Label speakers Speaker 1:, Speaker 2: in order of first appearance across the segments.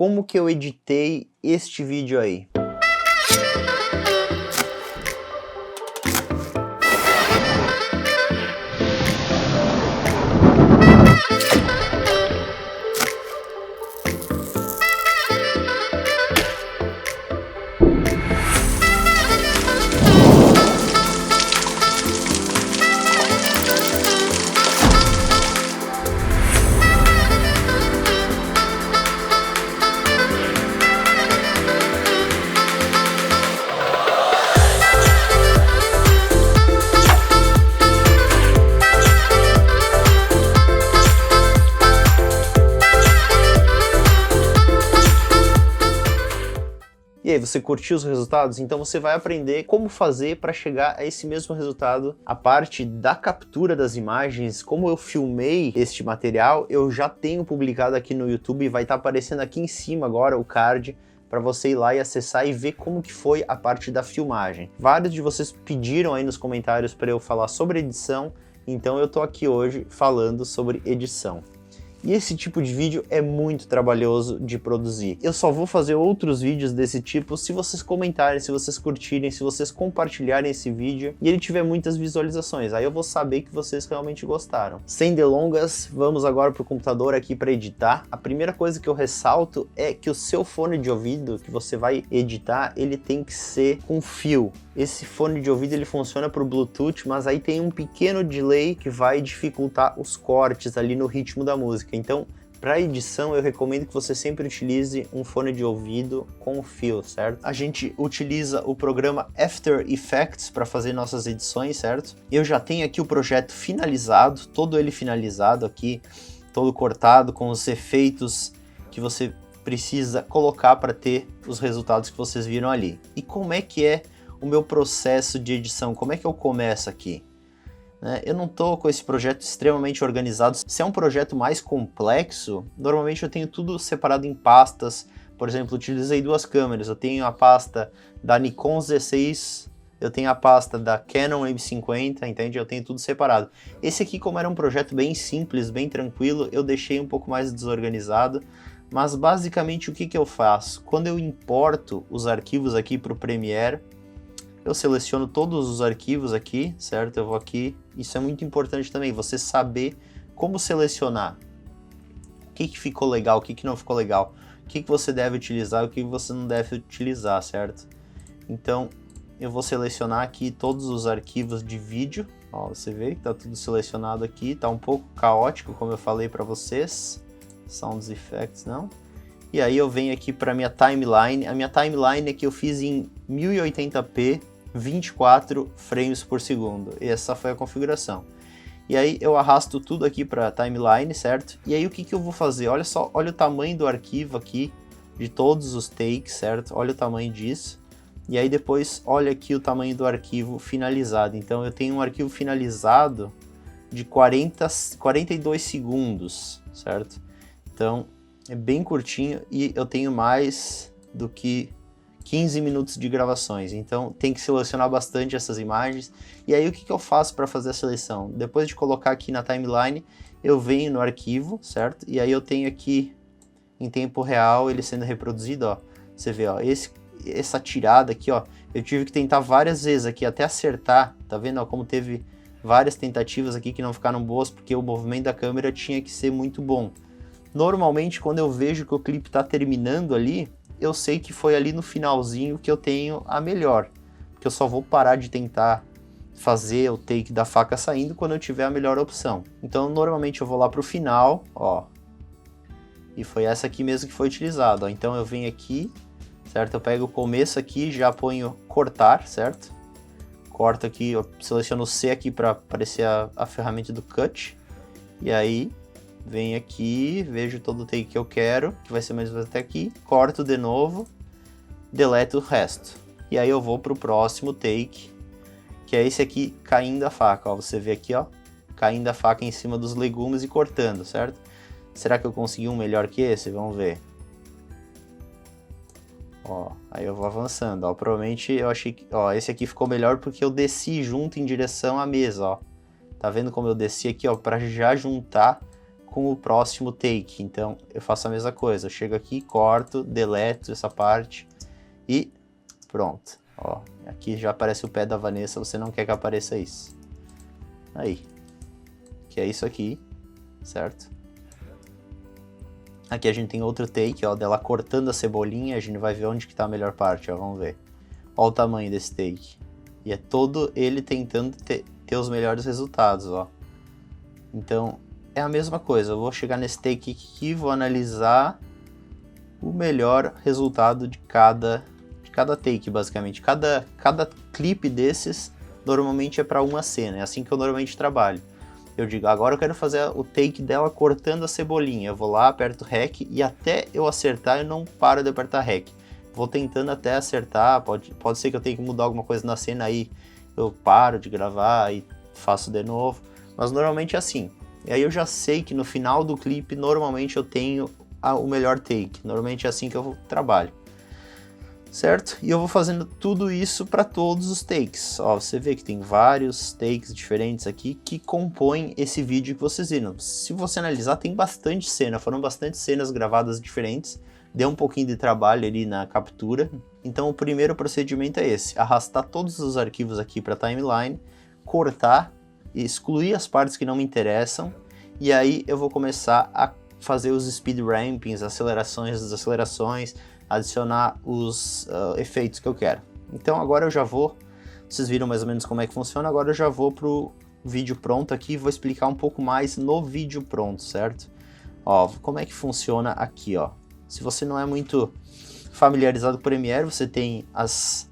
Speaker 1: como que eu editei este vídeo aí. E aí, você curtiu os resultados? Então você vai aprender como fazer para chegar a esse mesmo resultado. A parte da captura das imagens, como eu filmei este material, eu já tenho publicado aqui no YouTube, vai estar aparecendo aqui em cima agora o card para você ir lá e acessar e ver como que foi a parte da filmagem. Vários de vocês pediram aí nos comentários para eu falar sobre edição, então eu tô aqui hoje falando sobre edição. E esse tipo de vídeo é muito trabalhoso de produzir. Eu só vou fazer outros vídeos desse tipo se vocês comentarem, se vocês curtirem, se vocês compartilharem esse vídeo e ele tiver muitas visualizações. Aí eu vou saber que vocês realmente gostaram. Sem delongas, vamos agora para o computador aqui para editar. A primeira coisa que eu ressalto é que o seu fone de ouvido que você vai editar, ele tem que ser com fio. Esse fone de ouvido ele funciona por Bluetooth, mas aí tem um pequeno delay que vai dificultar os cortes ali no ritmo da música. Então, para edição, eu recomendo que você sempre utilize um fone de ouvido com fio, certo? A gente utiliza o programa After Effects para fazer nossas edições, certo? Eu já tenho aqui o projeto finalizado, todo ele finalizado aqui, todo cortado com os efeitos que você precisa colocar para ter os resultados que vocês viram ali. E como é que é o meu processo de edição? Como é que eu começo aqui? Eu não estou com esse projeto extremamente organizado. Se é um projeto mais complexo, normalmente eu tenho tudo separado em pastas. Por exemplo, utilizei duas câmeras. Eu tenho a pasta da Nikon Z6, eu tenho a pasta da Canon M50, entende? Eu tenho tudo separado. Esse aqui, como era um projeto bem simples, bem tranquilo, eu deixei um pouco mais desorganizado. Mas basicamente o que eu faço? Quando eu importo os arquivos aqui para o Premiere, eu seleciono todos os arquivos aqui, certo? Eu vou aqui, isso é muito importante também, você saber como selecionar. O que ficou legal, o que não ficou legal, o que você deve utilizar, o que você não deve utilizar, certo? Então, eu vou selecionar aqui todos os arquivos de vídeo. Ó, você vê que tá tudo selecionado aqui, tá um pouco caótico, como eu falei para vocês. Sounds Effects, não. E aí eu venho aqui para minha timeline. A minha timeline é que eu fiz em 1080p, 24 frames por segundo. E essa foi a configuração. E aí eu arrasto tudo aqui para a timeline, certo? E aí o que eu vou fazer? Olha só, olha o tamanho do arquivo aqui, de todos os takes, certo? Olha o tamanho disso. E aí depois olha aqui o tamanho do arquivo finalizado. Então eu tenho um arquivo finalizado de 42 segundos, certo? Então é bem curtinho e eu tenho mais do que 15 minutos de gravações, então tem que selecionar bastante essas imagens. E aí o que eu faço para fazer a seleção? Depois de colocar aqui na timeline, eu venho no arquivo, certo? E aí eu tenho aqui em tempo real ele sendo reproduzido, ó. Você vê, ó, essa tirada aqui, ó, eu tive que tentar várias vezes aqui até acertar, tá vendo, ó, como teve várias tentativas aqui que não ficaram boas porque o movimento da câmera tinha que ser muito bom. Normalmente, quando eu vejo que o clipe está terminando ali, eu sei que foi ali no finalzinho que eu tenho a melhor. Porque eu só vou parar de tentar fazer o take da faca saindo quando eu tiver a melhor opção. Então, normalmente eu vou lá para o final, ó. E foi essa aqui mesmo que foi utilizada, ó. Então eu venho aqui, certo? Eu pego o começo aqui, já ponho cortar, certo? Corto aqui, eu seleciono o C aqui para aparecer a ferramenta do cut. E aí venho aqui, vejo todo o take que eu quero, que vai ser mais ou menos até aqui, corto de novo, deleto o resto. E aí eu vou pro próximo take, que é esse aqui caindo a faca, ó. Você vê aqui, ó, caindo a faca em cima dos legumes e cortando, certo? Será que eu consegui um melhor que esse? Vamos ver. Ó, aí eu vou avançando, ó. Provavelmente eu achei que, ó, esse aqui ficou melhor porque eu desci junto em direção à mesa, ó. Tá vendo como eu desci aqui, ó, para já juntar com o próximo take. Então eu faço a mesma coisa, eu chego aqui, corto, deleto essa parte e pronto. Ó, aqui já aparece o pé da Vanessa, você não quer que apareça isso. Aí, que é isso aqui, certo? Aqui a gente tem outro take, ó, dela cortando a cebolinha, a gente vai ver onde que tá a melhor parte, ó, vamos ver. Ó o tamanho desse take. E é todo ele tentando ter os melhores resultados, ó. Então, é a mesma coisa, eu vou chegar nesse take aqui, vou analisar o melhor resultado de cada take, basicamente. Cada clipe desses, normalmente é para uma cena, é assim que eu normalmente trabalho. Eu digo, agora eu quero fazer o take dela cortando a cebolinha, eu vou lá, aperto REC e até eu acertar eu não paro de apertar REC. Vou tentando até acertar, pode ser que eu tenha que mudar alguma coisa na cena, aí eu paro de gravar e faço de novo, mas normalmente é assim. E aí eu já sei que no final do clipe, normalmente eu tenho o melhor take, normalmente é assim que eu trabalho. Certo? E eu vou fazendo tudo isso para todos os takes. Ó, você vê que tem vários takes diferentes aqui que compõem esse vídeo que vocês viram. Se você analisar, tem bastante cena, foram bastante cenas gravadas diferentes, deu um pouquinho de trabalho ali na captura. Então o primeiro procedimento é esse, arrastar todos os arquivos aqui para a timeline, cortar, excluir as partes que não me interessam, e aí eu vou começar a fazer os speed rampings, acelerações, desacelerações, adicionar os efeitos que eu quero. Então agora eu já vou, vocês viram mais ou menos como é que funciona, agora eu já vou pro vídeo pronto aqui e vou explicar um pouco mais no vídeo pronto, certo? Ó, como é que funciona aqui, ó. Se você não é muito familiarizado com o Premiere, você tem as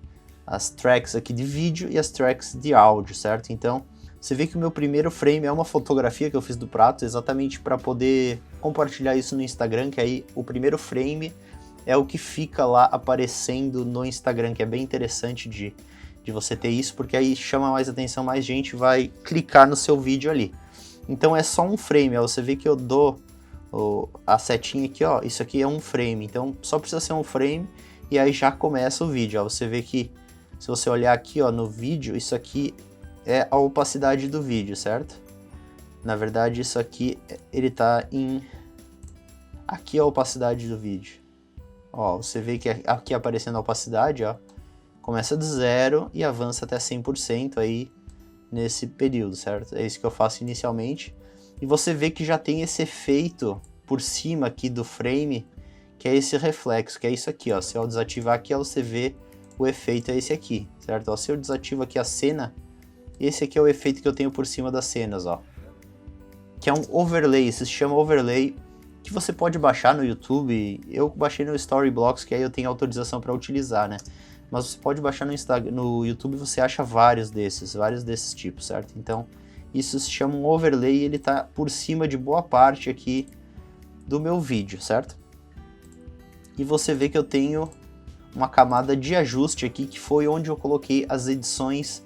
Speaker 1: tracks aqui de vídeo e as tracks de áudio, certo? Então, você vê que o meu primeiro frame é uma fotografia que eu fiz do prato, exatamente para poder compartilhar isso no Instagram, que aí o primeiro frame é o que fica lá aparecendo no Instagram, que é bem interessante de você ter isso, porque aí chama mais atenção, mais gente vai clicar no seu vídeo ali. Então é só um frame, ó, você vê que eu dou a setinha aqui, ó, isso aqui é um frame, então só precisa ser um frame e aí já começa o vídeo, ó. Você vê que se você olhar aqui, ó, no vídeo, isso aqui é a opacidade do vídeo, certo? Na verdade isso aqui, ele tá em... aqui é a opacidade do vídeo. Ó, você vê que aqui aparecendo a opacidade, ó, começa de 0 e avança até 100% aí nesse período, certo? É isso que eu faço inicialmente. E você vê que já tem esse efeito por cima aqui do frame, que é esse reflexo, que é isso aqui, ó. Se eu desativar aqui, ó, você vê o efeito é esse aqui, certo? Ó, se eu desativo aqui a cena, esse aqui é o efeito que eu tenho por cima das cenas, ó. Que é um overlay, isso se chama overlay, que você pode baixar no YouTube. Eu baixei no Storyblocks, que aí eu tenho autorização para utilizar, né? Mas você pode baixar no YouTube, você acha vários desses tipos, certo? Então, isso se chama um overlay e ele tá por cima de boa parte aqui do meu vídeo, certo? E você vê que eu tenho uma camada de ajuste aqui, que foi onde eu coloquei as edições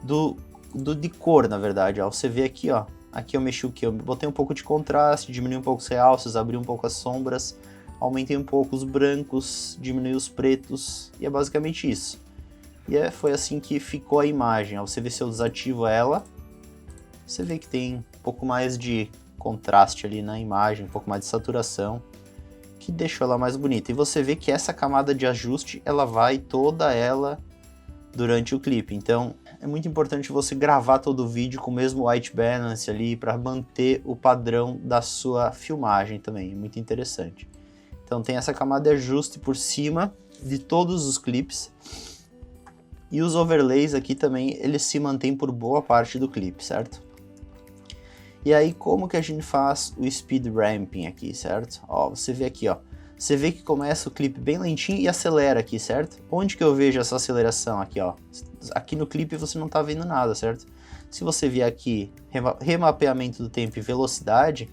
Speaker 1: de cor, na verdade, ó. Você vê aqui, ó. Aqui eu mexi o que? Eu botei um pouco de contraste, diminui um pouco os realces, abri um pouco as sombras, aumentei um pouco os brancos, diminui os pretos, e é basicamente isso. E foi assim que ficou a imagem. Ó, você vê se eu desativo ela, você vê que tem um pouco mais de contraste ali na imagem, um pouco mais de saturação, que deixou ela mais bonita. E você vê que essa camada de ajuste, ela vai toda ela durante o clipe. Então, é muito importante você gravar todo o vídeo com o mesmo white balance ali, para manter o padrão da sua filmagem também, é muito interessante. Então tem essa camada de ajuste por cima de todos os clipes, e os overlays aqui também, eles se mantêm por boa parte do clipe, certo? E aí como que a gente faz o speed ramping aqui, certo? Ó, você vê aqui, ó, você vê que começa o clipe bem lentinho e acelera aqui, certo? Onde que eu vejo essa aceleração aqui, ó? Aqui no clipe você não tá vendo nada, certo? Se você vier aqui, remapeamento do tempo e velocidade,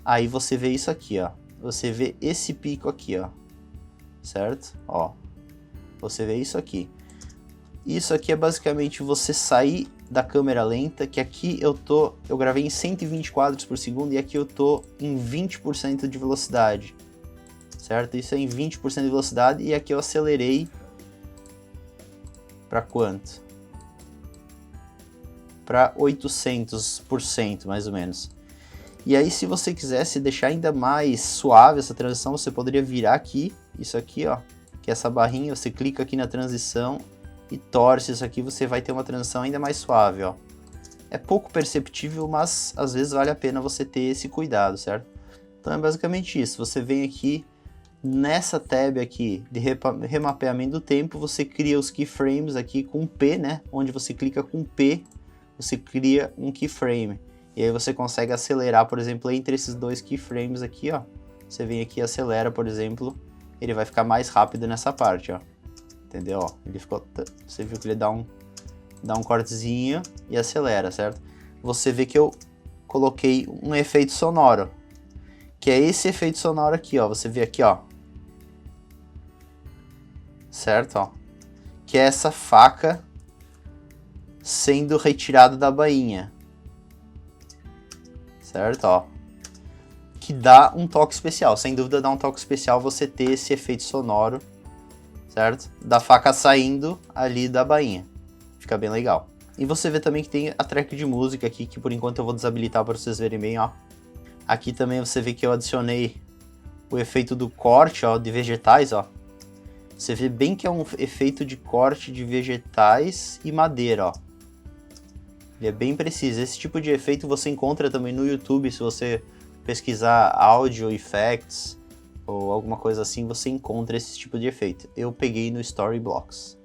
Speaker 1: aí você vê isso aqui, ó. Você vê esse pico aqui, ó. Certo? Ó. Você vê isso aqui. Isso aqui é basicamente você sair da câmera lenta, que aqui eu gravei em 120 quadros por segundo e aqui eu tô em 20% de velocidade. Certo? Isso é em 20% de velocidade e aqui eu acelerei para quanto? Para 800% mais ou menos. E aí, se você quisesse deixar ainda mais suave essa transição, você poderia virar aqui, isso aqui, ó, que é essa barrinha, você clica aqui na transição e torce isso aqui, você vai ter uma transição ainda mais suave, ó. É pouco perceptível, mas às vezes vale a pena você ter esse cuidado, certo? Então é basicamente isso, você vem aqui, nessa tab aqui de remapeamento do tempo, você cria os keyframes aqui com P, né? Onde você clica com P, você cria um keyframe. E aí você consegue acelerar, por exemplo, entre esses dois keyframes aqui, ó. Você vem aqui e acelera, por exemplo, ele vai ficar mais rápido nessa parte, ó. Entendeu? Ó, ele ficou, você viu que ele dá um cortezinho e acelera, certo? Você vê que eu coloquei um efeito sonoro, que é esse efeito sonoro aqui, ó. Você vê aqui, ó. Certo, ó. Que é essa faca sendo retirada da bainha. Certo, ó. Que dá um toque especial. Sem dúvida dá um toque especial você ter esse efeito sonoro, certo? Da faca saindo ali da bainha. Fica bem legal. E você vê também que tem a track de música aqui, que por enquanto eu vou desabilitar para vocês verem bem, ó. Aqui também você vê que eu adicionei o efeito do corte, ó, de vegetais, ó. Você vê bem que é um efeito de corte de vegetais e madeira, ó. Ele é bem preciso. Esse tipo de efeito você encontra também no YouTube, se você pesquisar audio effects ou alguma coisa assim, você encontra esse tipo de efeito. Eu peguei no Storyblocks,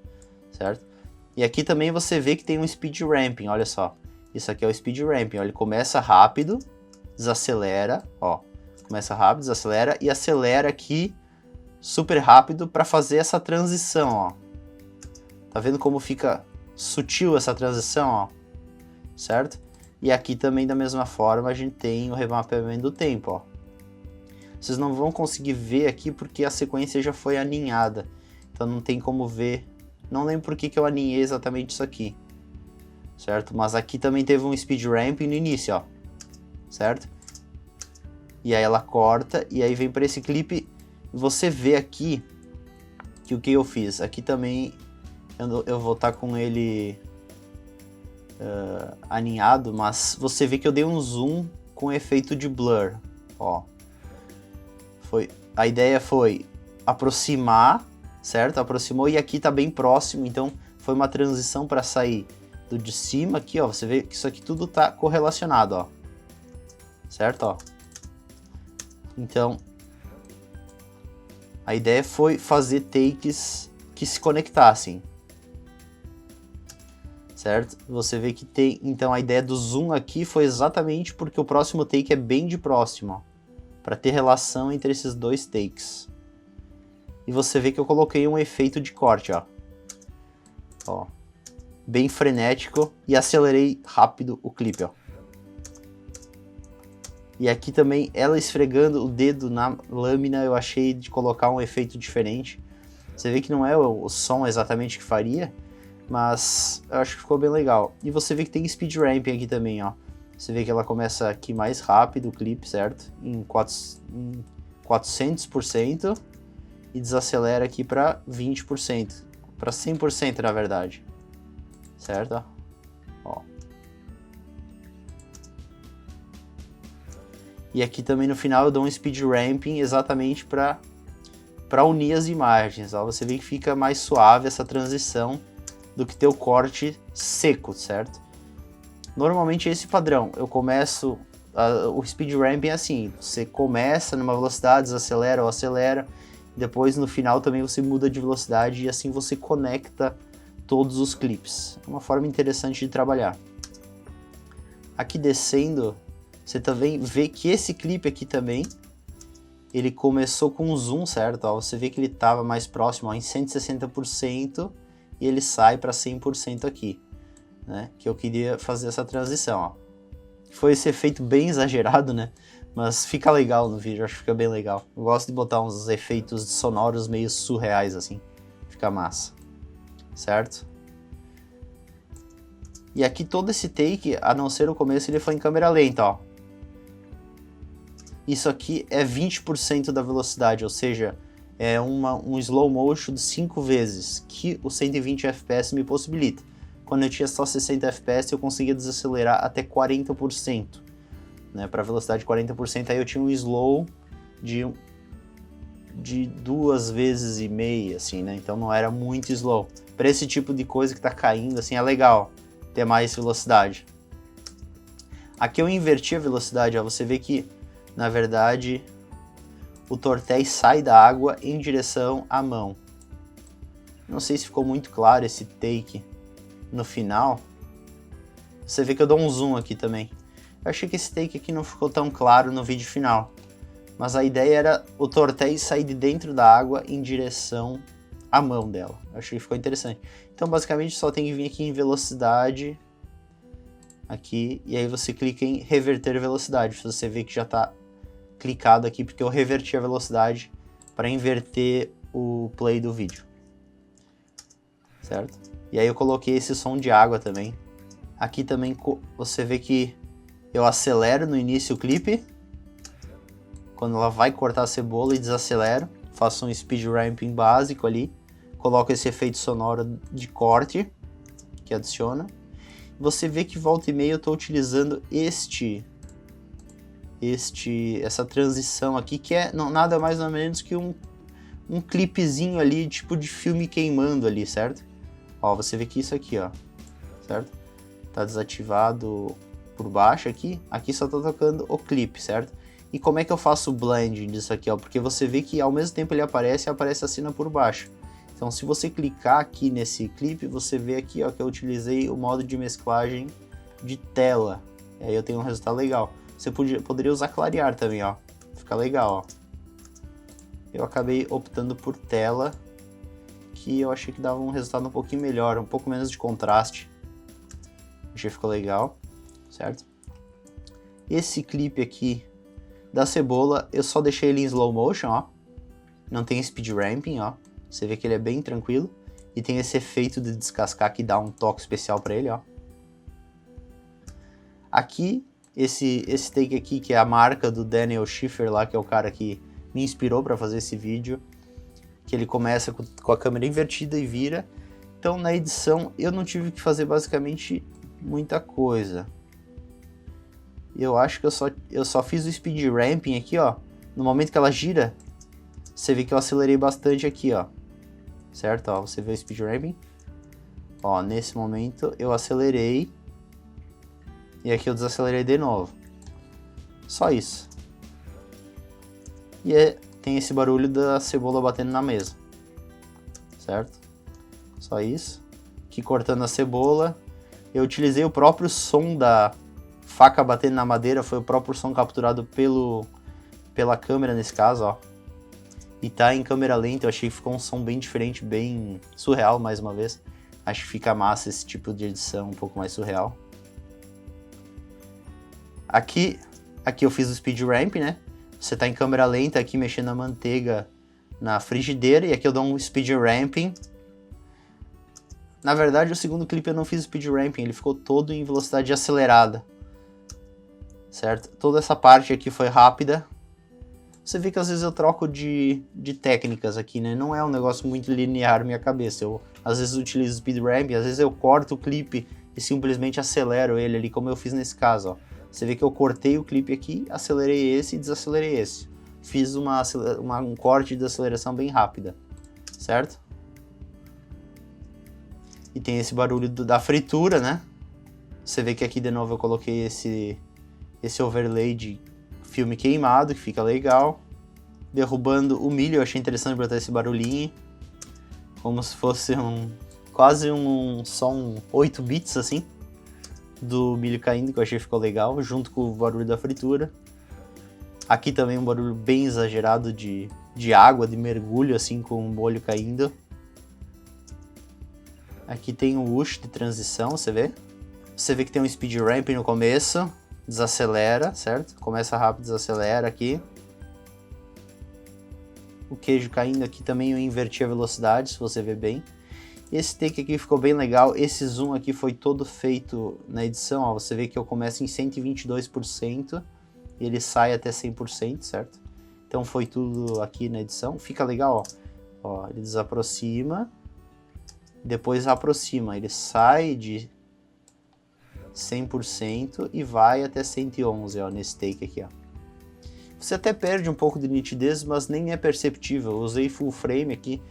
Speaker 1: certo? E aqui também você vê que tem um speed ramping, olha só. Isso aqui é o speed ramping, ó. Ele começa rápido, desacelera, ó. Começa rápido, desacelera e acelera aqui super rápido para fazer essa transição, ó. Tá vendo como fica sutil essa transição, ó? Certo? E aqui também da mesma forma a gente tem o remapeamento do tempo, ó. Vocês não vão conseguir ver aqui porque a sequência já foi aninhada, então não tem como ver. Não lembro por que eu aninhei exatamente isso aqui, certo? Mas aqui também teve um speed ramping no início, ó, certo? E aí ela corta e aí vem para esse clipe. Você vê aqui que o que eu fiz aqui também eu vou estar com ele aninhado, mas você vê que eu dei um zoom com efeito de blur, ó. A ideia foi aproximar, certo? Aproximou e aqui tá bem próximo, então foi uma transição para sair do de cima aqui, ó. Você vê que isso aqui tudo tá correlacionado, ó, certo, ó. Então a ideia foi fazer takes que se conectassem, certo? Você vê que tem, então a ideia do zoom aqui foi exatamente porque o próximo take é bem de próximo, ó, para ter relação entre esses dois takes. E você vê que eu coloquei um efeito de corte, ó. Ó, bem frenético e acelerei rápido o clipe, ó. E aqui também ela esfregando o dedo na lâmina, eu achei de colocar um efeito diferente. Você vê que não é o som exatamente que faria, mas eu acho que ficou bem legal. E você vê que tem speed ramping aqui também, ó. Você vê que ela começa aqui mais rápido o clipe, certo? Em 400% e desacelera aqui para 20%, para 100% na verdade, certo? Ó. E aqui também no final eu dou um speed ramping exatamente para unir as imagens, ó. Você vê que fica mais suave essa transição do que ter o corte seco, certo? Normalmente é esse padrão. Eu começo, o speed ramping é assim, você começa numa velocidade, desacelera ou acelera, depois no final também você muda de velocidade e assim você conecta todos os clipes. É uma forma interessante de trabalhar. Aqui descendo, você também vê que esse clipe aqui também, ele começou com um zoom, certo? Ó, você vê que ele estava mais próximo, ó, em 160%, e ele sai para 100% aqui, né? Que eu queria fazer essa transição, ó. Foi esse efeito bem exagerado, né? Mas fica legal no vídeo, acho que fica bem legal. Eu gosto de botar uns efeitos sonoros meio surreais, assim. Fica massa, certo? E aqui todo esse take, a não ser o começo, ele foi em câmera lenta, ó. Isso aqui é 20% da velocidade, ou seja, é um slow motion de 5 vezes, que o 120 fps me possibilita. Quando eu tinha só 60 fps, eu conseguia desacelerar até 40%, né, para velocidade de 40%, aí eu tinha um slow de 2,5 vezes, assim, né, então não era muito slow. Para esse tipo de coisa que tá caindo, assim, é legal ter mais velocidade. Aqui eu inverti a velocidade, ó, você vê que, na verdade, o Tortéis sai da água em direção à mão. Não sei se ficou muito claro esse take no final. Você vê que eu dou um zoom aqui também. Eu achei que esse take aqui não ficou tão claro no vídeo final. Mas a ideia era o Tortéis sair de dentro da água em direção à mão dela. Eu achei que ficou interessante. Então basicamente só tem que vir aqui em velocidade. Aqui. E aí você clica em reverter velocidade. Você vê que já está clicado aqui porque eu reverti a velocidade para inverter o play do vídeo. Certo? E aí eu coloquei esse som de água também. Aqui também você vê que eu acelero no início o clipe. Quando ela vai cortar a cebola e desacelero. Faço um speed ramping básico ali. Coloco esse efeito sonoro de corte que adiciona. Você vê que volta e meia eu estou utilizando essa transição aqui, que é nada mais ou menos que um clipezinho ali, tipo de filme queimando ali, certo? Ó, você vê que isso aqui, ó, certo? Tá desativado por baixo aqui só tá tocando o clipe, certo? E como é que eu faço o blending disso aqui, ó? Porque você vê que ao mesmo tempo ele aparece a cena por baixo. Então se você clicar aqui nesse clipe, você vê aqui, ó, que eu utilizei o modo de mesclagem de tela. E aí eu tenho um resultado legal. Você poderia usar clarear também, ó. Fica legal, ó. Eu acabei optando por tela, que eu achei que dava um resultado um pouquinho melhor, um pouco menos de contraste. Achei que ficou legal, certo? Esse clipe aqui da cebola, eu só deixei ele em slow motion, ó. Não tem speed ramping, ó. Você vê que ele é bem tranquilo. E tem esse efeito de descascar que dá um toque especial para ele, ó. Aqui, esse take aqui, que é a marca do Daniel Schiffer lá, que é o cara que me inspirou para fazer esse vídeo. Que ele começa com a câmera invertida e vira. Então, na edição, eu não tive que fazer basicamente muita coisa. Eu acho que eu só fiz o speed ramping aqui, ó. No momento que ela gira, você vê que eu acelerei bastante aqui, ó. Certo? Ó, você vê o speed ramping. Ó, nesse momento eu acelerei. E aqui eu desacelerei de novo. Só isso. E tem esse barulho da cebola batendo na mesa. Certo? Só isso. Aqui cortando a cebola. Eu utilizei o próprio som da faca batendo na madeira. Foi o próprio som capturado pela câmera nesse caso, ó. E tá em câmera lenta, eu achei que ficou um som bem diferente, bem surreal mais uma vez. Acho que fica massa esse tipo de edição, um pouco mais surreal. Aqui eu fiz o speed ramp, né? Você tá em câmera lenta aqui mexendo a manteiga na frigideira, e aqui eu dou um speed ramping. Na verdade, o segundo clipe eu não fiz speed ramping, ele ficou todo em velocidade acelerada. Certo? Toda essa parte aqui foi rápida. Você vê que às vezes eu troco de técnicas aqui, né? Não é um negócio muito linear na minha cabeça. Eu às vezes utilizo speed ramp, às vezes eu corto o clipe e simplesmente acelero ele ali, como eu fiz nesse caso, ó. Você vê que eu cortei o clipe aqui, acelerei esse e desacelerei esse. Fiz um corte de aceleração bem rápida, certo? E tem esse barulho da fritura, né? Você vê que aqui de novo eu coloquei esse overlay de filme queimado, que fica legal. Derrubando o milho, eu achei interessante botar esse barulhinho. Como se fosse quase um som 8 bits assim. Do milho caindo, que eu achei que ficou legal. Junto com o barulho da fritura. Aqui também um barulho bem exagerado de água, de mergulho assim, com o molho caindo. Aqui tem um whoosh de transição, você vê? Você vê que tem um speed ramp no começo. Desacelera, certo? Começa rápido, desacelera aqui. O queijo caindo aqui também eu inverti a velocidade, se você ver bem. Esse take aqui ficou bem legal. Esse zoom aqui foi todo feito na edição, ó. Você vê que eu começo em 122% e ele sai até 100%, certo? Então foi tudo aqui na edição. Fica legal, ó. Ele desaproxima, depois aproxima. Ele sai de 100% e vai até 111, ó, nesse take aqui, ó. Você até perde um pouco de nitidez, mas nem é perceptível. Eu usei full frame aqui,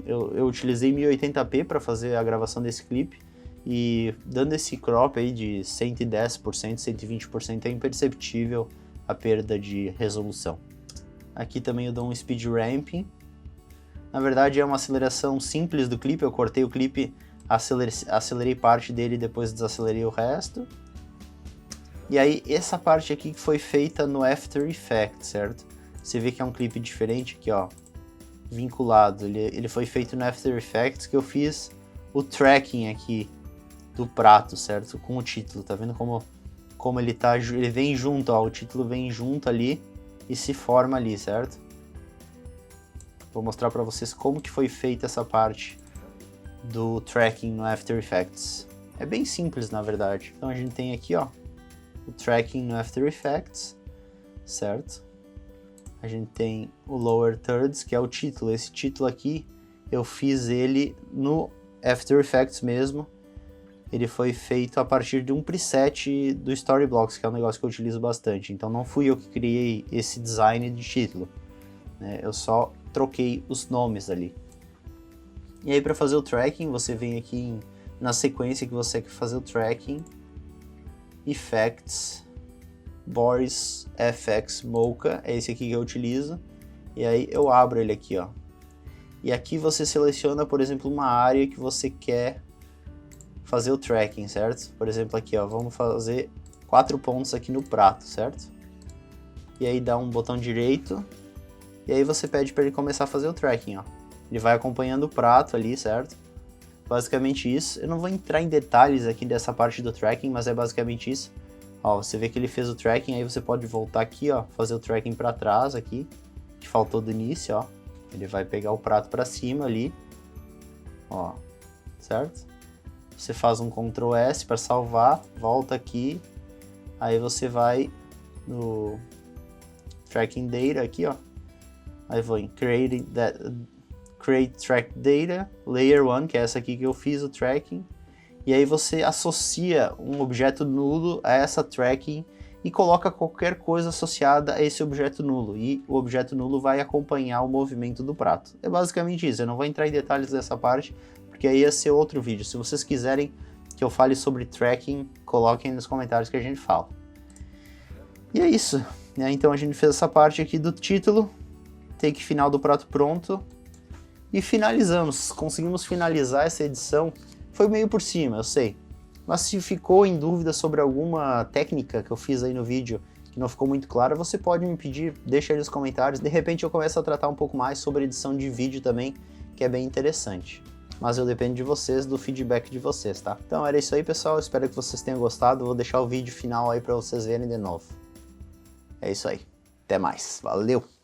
Speaker 1: eu utilizei 1080p para fazer a gravação desse clipe, e dando esse crop aí de 110%, 120% é imperceptível a perda de resolução. Aqui também eu dou um speed ramping. Na verdade é uma aceleração simples do clipe, eu cortei o clipe, acelerei parte dele e depois desacelerei o resto. E aí essa parte aqui que foi feita no After Effects, certo? Você vê que é um clipe diferente aqui, ó, vinculado. Ele foi feito no After Effects, que eu fiz o tracking aqui do prato, certo? Com o título, tá vendo como ele vem junto, ó, o título vem junto ali e se forma ali, certo? Vou mostrar para vocês como que foi feita essa parte do tracking no After Effects. É bem simples, na verdade. Então a gente tem aqui, ó, o tracking no After Effects, certo? A gente tem o Lower Thirds, que é o título. Esse título aqui, eu fiz ele no After Effects mesmo. Ele foi feito a partir de um preset do Storyblocks, que é um negócio que eu utilizo bastante. Então não fui eu que criei esse design de título, né? Eu só troquei os nomes ali. E aí para fazer o tracking, você vem aqui na sequência que você quer fazer o tracking, Effects, Boris FX Mocha, é esse aqui que eu utilizo. E aí eu abro ele aqui, ó. E aqui você seleciona, por exemplo, uma área que você quer fazer o tracking, certo? Por exemplo, aqui, ó, vamos fazer 4 pontos aqui no prato, certo? E aí dá um botão direito, e aí você pede para ele começar a fazer o tracking, ó. Ele vai acompanhando o prato ali, certo? Basicamente isso. Eu não vou entrar em detalhes aqui dessa parte do tracking, mas é basicamente isso. Ó, você vê que ele fez o tracking, aí você pode voltar aqui, ó, fazer o tracking para trás aqui, que faltou do início, ó. Ele vai pegar o prato para cima ali, ó, certo? Você faz um Ctrl S para salvar, volta aqui, aí você vai no Tracking Data aqui, ó. Aí vou em Create Track Data, Layer 1, que é essa aqui que eu fiz o tracking. E aí você associa um objeto nulo a essa tracking e coloca qualquer coisa associada a esse objeto nulo. E o objeto nulo vai acompanhar o movimento do prato. É basicamente isso, eu não vou entrar em detalhes dessa parte, porque aí ia ser outro vídeo. Se vocês quiserem que eu fale sobre tracking, coloquem nos comentários que a gente fala. E é isso, né? Então a gente fez essa parte aqui do título, take final do prato pronto, e finalizamos. Conseguimos finalizar essa edição. Foi meio por cima, eu sei. Mas se ficou em dúvida sobre alguma técnica que eu fiz aí no vídeo que não ficou muito clara, você pode me pedir, deixa aí nos comentários. De repente eu começo a tratar um pouco mais sobre edição de vídeo também, que é bem interessante. Mas eu dependo de vocês, do feedback de vocês, tá? Então era isso aí, pessoal. Espero que vocês tenham gostado. Vou deixar o vídeo final aí pra vocês verem de novo. É isso aí. Até mais. Valeu!